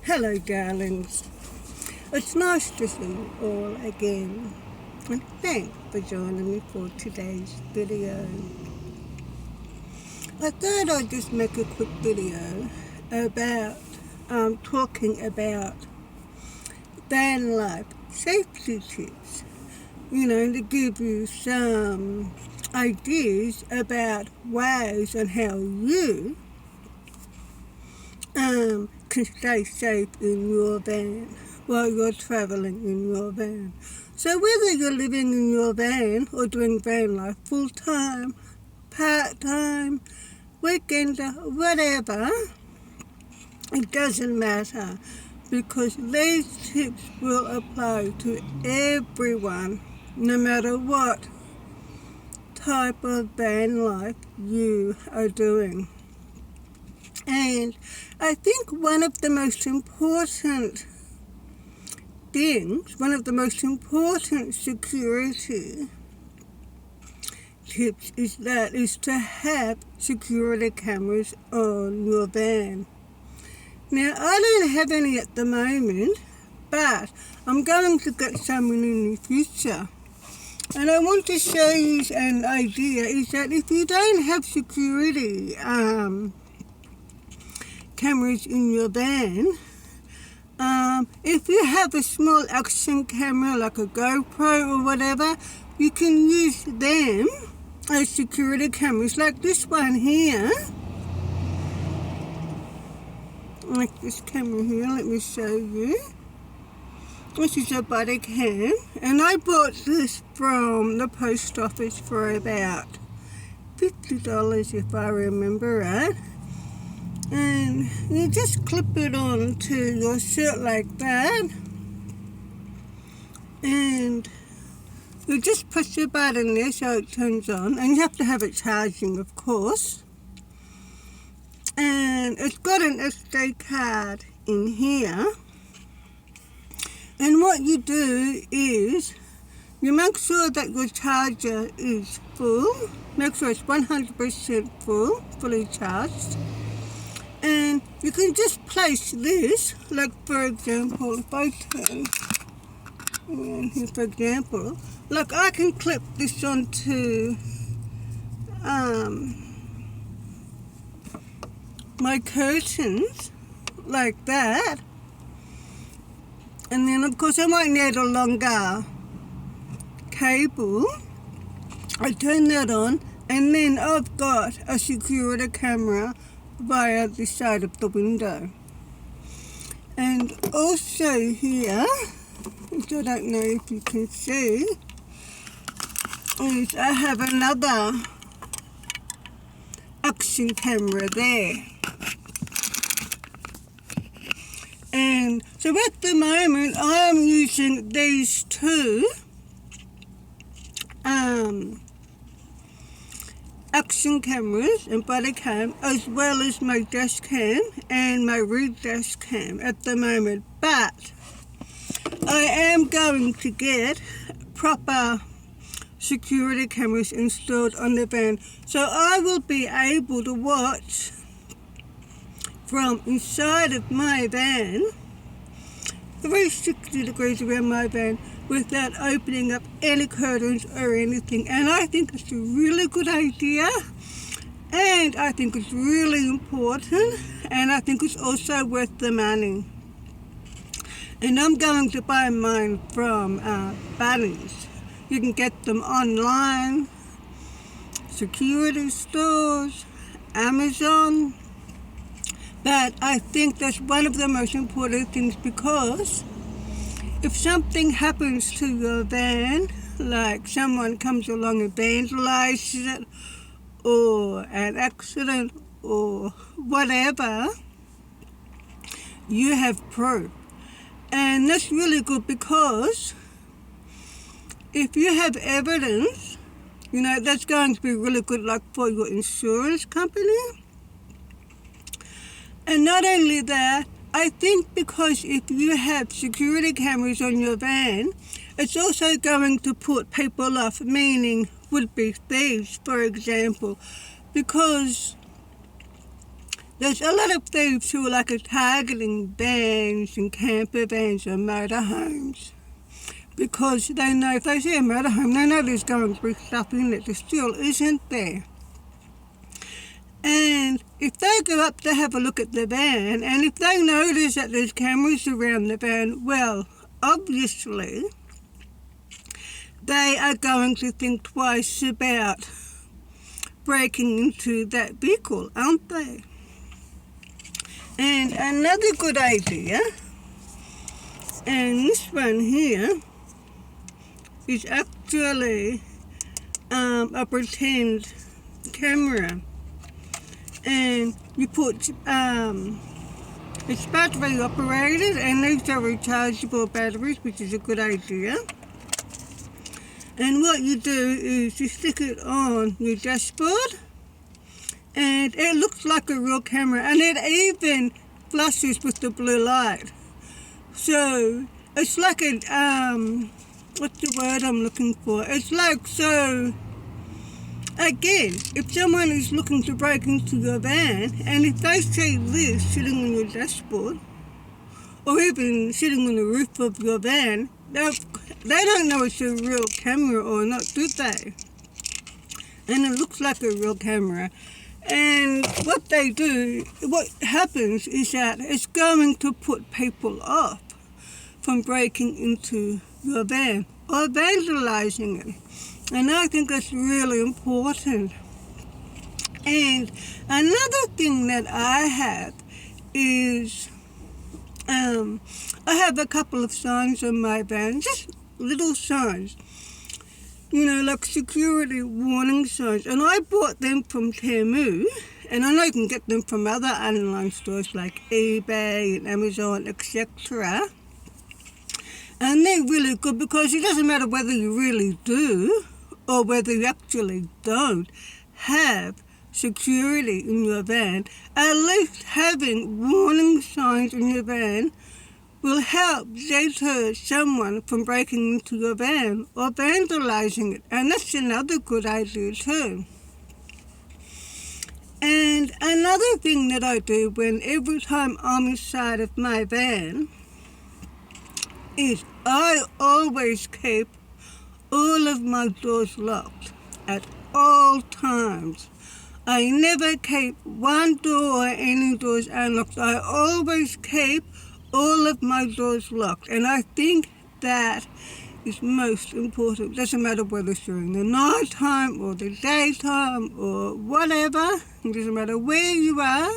Hello, darlings. It's nice to see you all again. And thanks for joining me for today's video. I thought I'd just make a quick video about talking about van life safety tips. To give you some ideas about ways on how you can stay safe in your van while you're traveling in your van. So whether you're living in your van or doing van life full-time, part-time, weekender, whatever, it doesn't matter, because these tips will apply to everyone, no matter what type of van life you are doing. And I think one of the most important things, one of the most important security tips is to have security cameras on your van. Now, I don't have any at the moment, but I'm going to get some in the future. And I want to show you an idea, is that if you don't have security cameras in your van, if you have a small action camera like a GoPro or whatever, you can use them as security cameras, like this one here. Like this camera here, let me show you. This is a body cam, and I bought this from the post office for about $50 if I remember right. And you just clip it on to your shirt like that, and you just push the button there so it turns on, and you have to have it charging, of course. And it's got an SD card in here, and what you do is you make sure that your charger is full, make sure it's 100% full, fully charged. And you can just place this, like for example, if I turn here, for example, like I can clip this onto my curtains, like that. And then of course I might need a longer cable. I turn that on, and then I've got a security camera via the side of the window. And also here, which I don't know if you can see, is I have another action camera there. And so at the moment I'm using these two action cameras and body cam, as well as my dash cam and my rear dash cam at the moment, but I am going to get proper security cameras installed on the van, so I will be able to watch from inside of my van 360 degrees around my van without opening up any curtains or anything. And I think it's a really good idea, and I think it's really important, and I think it's also worth the money. And I'm going to buy mine from Bunnings. You can get them online, security stores, Amazon. But I think that's one of the most important things, because if something happens to your van, like someone comes along and vandalizes it, or an accident, or whatever, you have proof. And that's really good, because if you have evidence, that's going to be really good luck for your insurance company. And not only that, I think because if you have security cameras on your van, it's also going to put people off, meaning would-be thieves, for example, because there's a lot of thieves who are targeting vans and camper vans and motorhomes because they know if they see a motorhome, they know there's going to be stuff in it that still isn't there. And if they go up to have a look at the van, and if they notice that there's cameras around the van, well, obviously, they are going to think twice about breaking into that vehicle, aren't they? And another good idea, and this one here, is actually a pretend camera. And you put, it's battery operated, and these are rechargeable batteries, which is a good idea. And what you do is you stick it on your dashboard, and it looks like a real camera, and it even flashes with the blue light. So it's like a, what's the word I'm looking for? It's like, so, again, if someone is looking to break into your van, and if they see this sitting on your dashboard, or even sitting on the roof of your van, they don't know it's a real camera or not, do they? And it looks like a real camera. And what they do, what happens is that it's going to put people off from breaking into your van or vandalizing it. And I think that's really important. And another thing that I have is I have a couple of signs on my van, just little signs, like security warning signs. And I bought them from Temu, and I know you can get them from other online stores like eBay and Amazon, etc. And they're really good because it doesn't matter whether you really do or whether you actually don't have security in your van. At least having warning signs in your van will help deter someone from breaking into your van or vandalizing it. And that's another good idea too. And another thing that I do every time I'm inside of my van is I always keep all of my doors locked at all times. I never keep one door or any doors unlocked. I always keep all of my doors locked. And I think that is most important. It doesn't matter whether it's during the night time or the daytime or whatever. It doesn't matter where you are.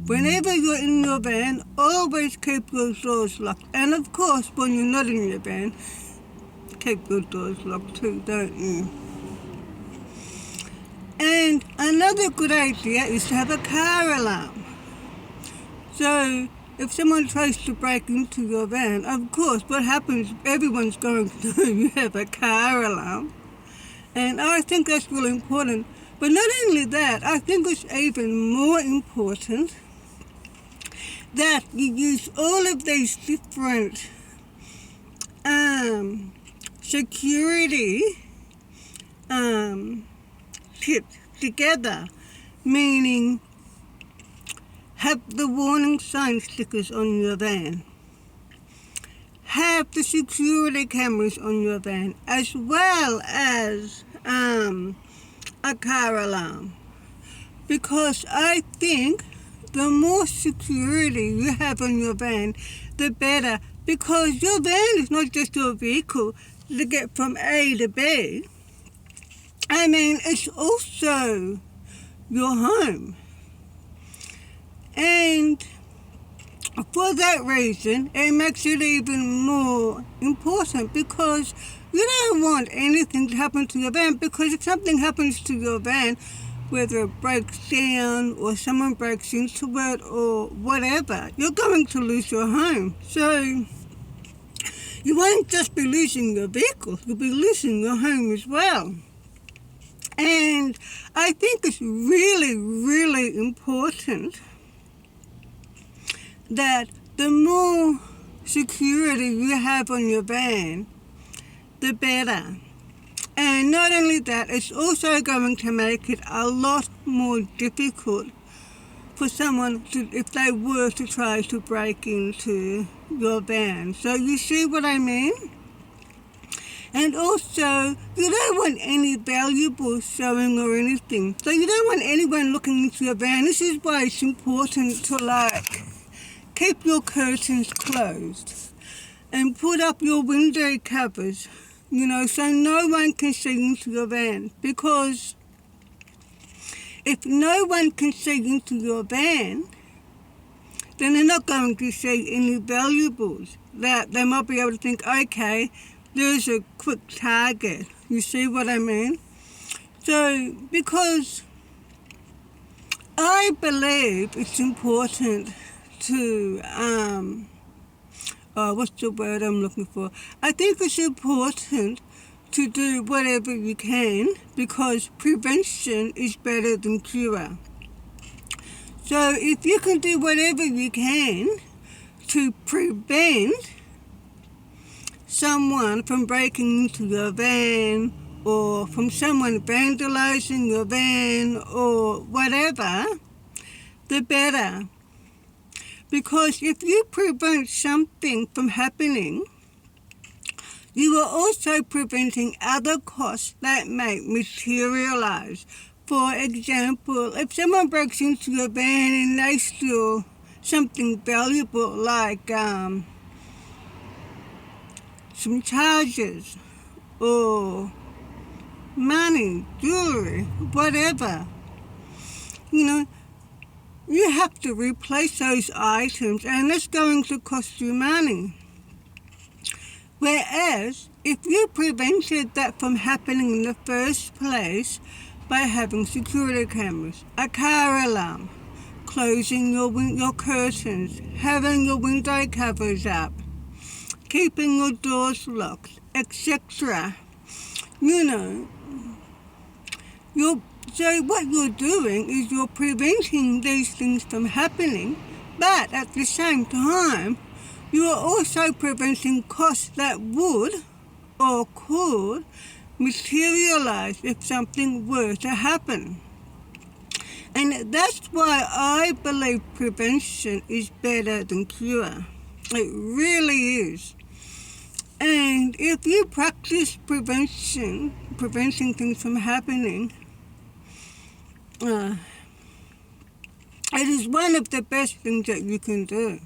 Whenever you're in your van, always keep your doors locked. And of course, when you're not in your van, keep your doors locked too, don't you? And another good idea is to have a car alarm. So if someone tries to break into your van, of course, what happens, everyone's going to know you have a car alarm. And I think that's really important. But not only that, I think it's even more important that you use all of these different security tips together, meaning have the warning sign stickers on your van, have the security cameras on your van, as well as a car alarm. Because I think the more security you have on your van, the better. Because your van is not just your vehicle to get from A to B. I mean, it's also your home. And for that reason, it makes it even more important because you don't want anything to happen to your van, because if something happens to your van, whether it breaks down or someone breaks into it or whatever, you're going to lose your home. So you won't just be losing your vehicle, you'll be losing your home as well. And I think it's really, really important that the more security you have on your van, the better. And not only that, it's also going to make it a lot more difficult for someone to, if they were to try to break into your van. So you see what I mean? And also, you don't want any valuables showing or anything. So you don't want anyone looking into your van. This is why it's important to keep your curtains closed and put up your window covers, so no one can see into your van. Because if no one can see into your van, then they're not going to see any valuables. That they might be able to think, okay, there's a quick target. You see what I mean? So, because I believe it's important to, what's the word I'm looking for? I think it's important to do whatever you can, because prevention is better than cure. So if you can do whatever you can to prevent someone from breaking into your van, or from someone vandalizing your van, or whatever, the better. Because if you prevent something from happening, you are also preventing other costs that may materialize. For example, if someone breaks into your van and they steal something valuable like some chargers or money, jewelry, whatever, you have to replace those items, and that's going to cost you money. Whereas, if you prevented that from happening in the first place by having security cameras, a car alarm, closing your curtains, having your window covers up, keeping your doors locked, etc., so what you're doing is you're preventing these things from happening, but at the same time, you are also preventing costs that would or could materialize if something were to happen. And that's why I believe prevention is better than cure. It really is. And if you practice preventing things from happening, it is one of the best things that you can do.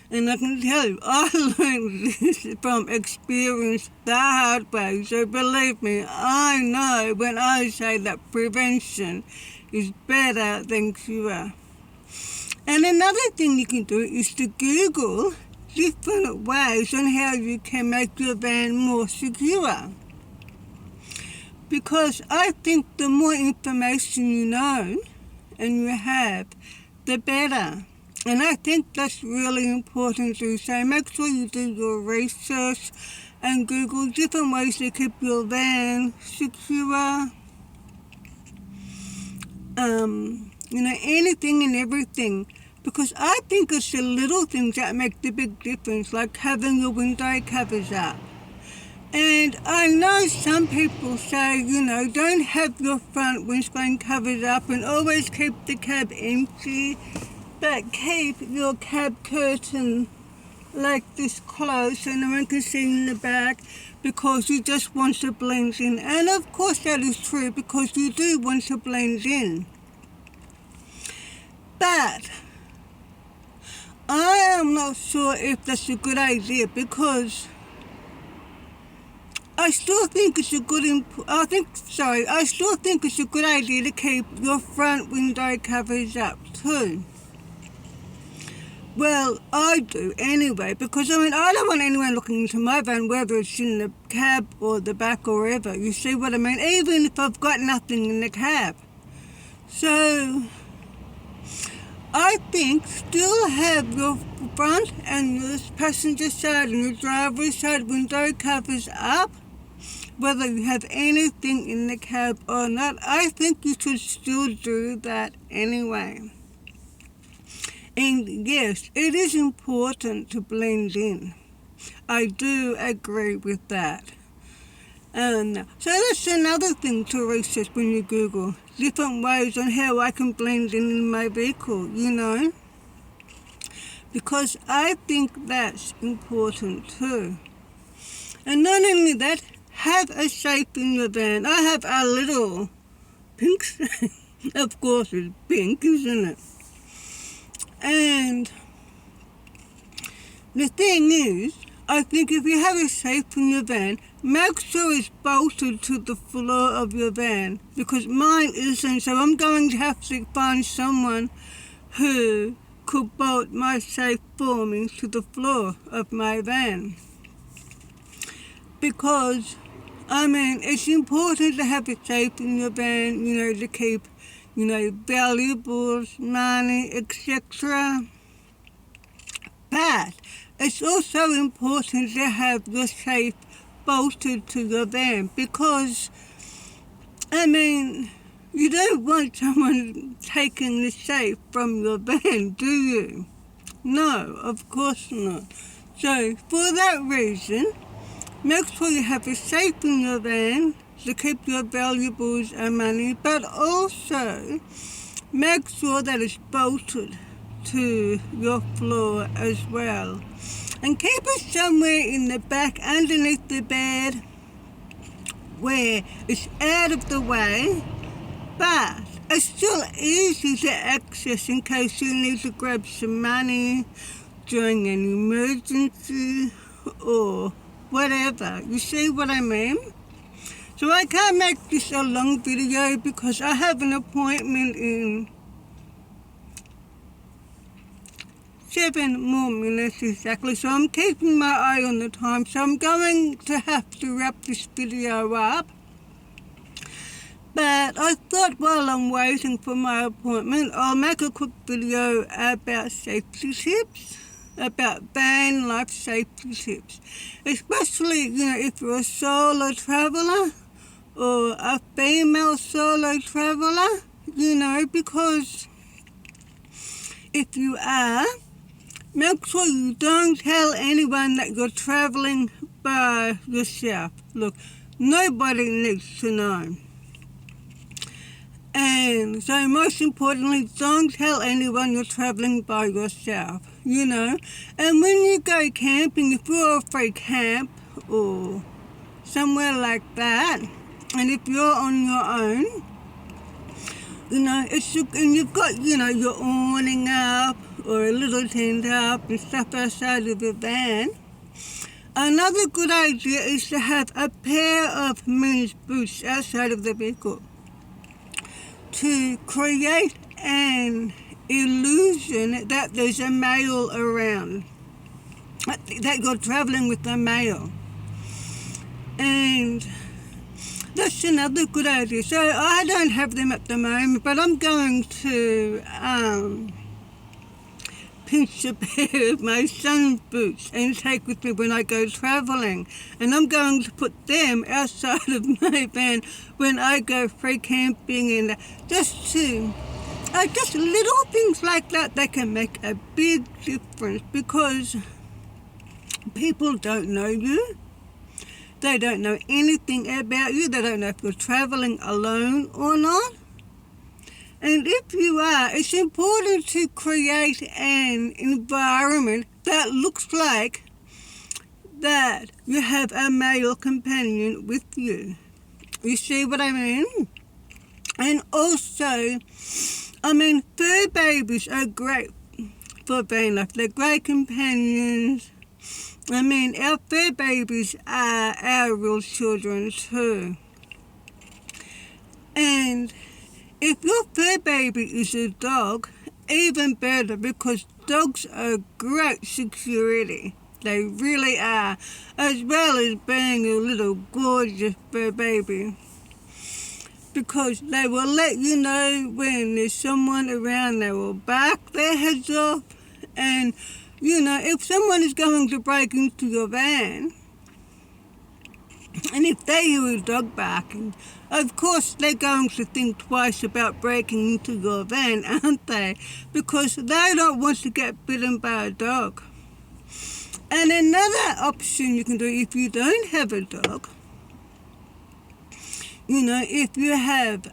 And I can tell you, I learned this from experience the hard way. So believe me, I know when I say that prevention is better than cure. And another thing you can do is to Google different ways on how you can make your van more secure. Because I think the more information you know and you have, the better. And I think that's really important to say. Make sure you do your research and Google different ways to keep your van secure. Anything and everything. Because I think it's the little things that make the big difference, like having your window covers up. And I know some people say, don't have your front windscreen covered up and always keep the cab empty, but keep your cab curtain like this closed so no one can see in the back, because you just want to blend in. And of course that is true, because you do want to blend in. But I am not sure if that's a good idea, because I still think it's a good idea to keep your front window covers up too. Well, I do anyway, because I don't want anyone looking into my van, whether it's in the cab or the back or wherever. You see what I mean? Even if I've got nothing in the cab. So I think still have your front and your passenger side and your driver's side window covers up, whether you have anything in the cab or not. I think you should still do that anyway. And yes, it is important to blend in. I do agree with that. So that's another thing to research when you Google different ways on how I can blend in my vehicle, because I think that's important too. And not only that, have a shape in your van. I have a little pink shape. Of course it's pink, isn't it? And the thing is, I think if you have a shape in your van, make sure it's bolted to the floor of your van, because mine isn't, so I'm going to have to find someone who could bolt my shape for me to the floor of my van. Because, it's important to have a shape in your van, to keep, valuables, money, etc. But it's also important to have your safe bolted to your van because, you don't want someone taking the safe from your van, do you? No, of course not. So, for that reason, make sure you have a safe in your van to keep your valuables and money, but also make sure that it's bolted to your floor as well. And keep it somewhere in the back underneath the bed where it's out of the way, but it's still easy to access in case you need to grab some money during an emergency or whatever. You see what I mean? So I can't make this a long video because I have an appointment in 7 more minutes exactly, so I'm keeping my eye on the time, so I'm going to have to wrap this video up. But I thought while I'm waiting for my appointment, I'll make a quick video about safety tips, about van life safety tips. Especially, if you're a solo traveler or a female solo traveler, because if you are, make sure you don't tell anyone that you're traveling by yourself. Look, nobody needs to know. And so most importantly, don't tell anyone you're traveling by yourself, And when you go camping, if you're off a camp or somewhere like that, and if you're on your own, and you've got, your awning up or a little tent up and stuff outside of the van, another good idea is to have a pair of men's boots outside of the vehicle to create an illusion that there's a male around, that you're traveling with a male. And that's another good idea. So I don't have them at the moment, but I'm going to pinch a pair of my son's boots and take with me when I go traveling. And I'm going to put them outside of my van when I go free camping, and just little things like that can make a big difference because people don't know you. They don't know anything about you. They don't know if you're traveling alone or not. And if you are, it's important to create an environment that looks like that you have a male companion with you. You see what I mean? And also, fur babies are great for van life. They're great companions. Our fur babies are our real children too. And if your fur baby is a dog, even better, because dogs are great security. They really are, as well as being a little gorgeous fur baby. Because they will let you know when there's someone around. They will bark their heads off. And, if someone is going to break into your van, and if they hear a dog barking, of course they're going to think twice about breaking into your van, aren't they? Because they don't want to get bitten by a dog. And another option you can do if you don't have a dog You know, if you have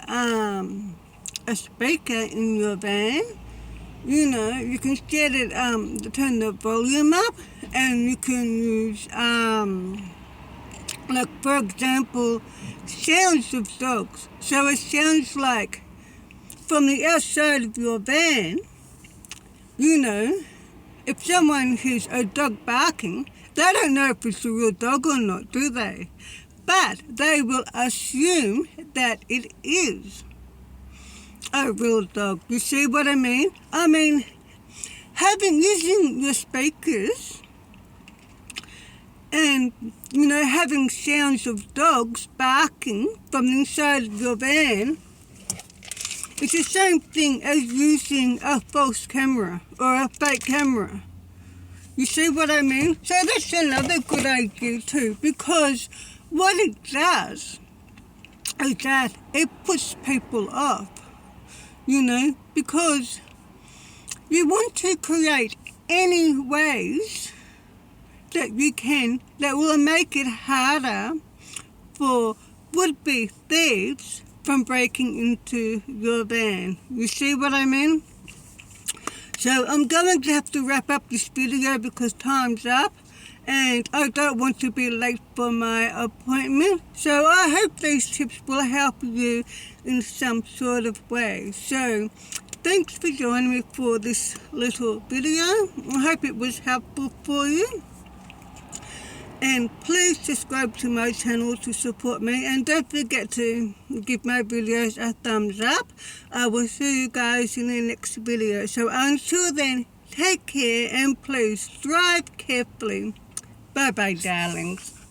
a speaker in your van, you know, you can set it, turn the volume up, and you can use, like, for example, sounds of dogs. So it sounds like from the outside of your van, you know, if someone hears a dog barking, they don't know if it's a real dog or not, do they? But they will assume that it is a real dog. You see what I mean? I mean, using your speakers and, you know, having sounds of dogs barking from inside of your van, it's the same thing as using a false camera or a fake camera. You see what I mean? So that's another good idea too, because what it does is that it puts people off, you know, because you want to create any ways that you can that will make it harder for would-be thieves from breaking into your van. You see what I mean? So I'm going to have to wrap up this video because time's up and I don't want to be late for my appointment. So I hope these tips will help you in some sort of way. So thanks for joining me for this little video. I hope it was helpful for you. And please subscribe to my channel to support me, and don't forget to give my videos a thumbs up. I will see you guys in the next video. So until then, take care and please drive carefully. Bye bye, darlings.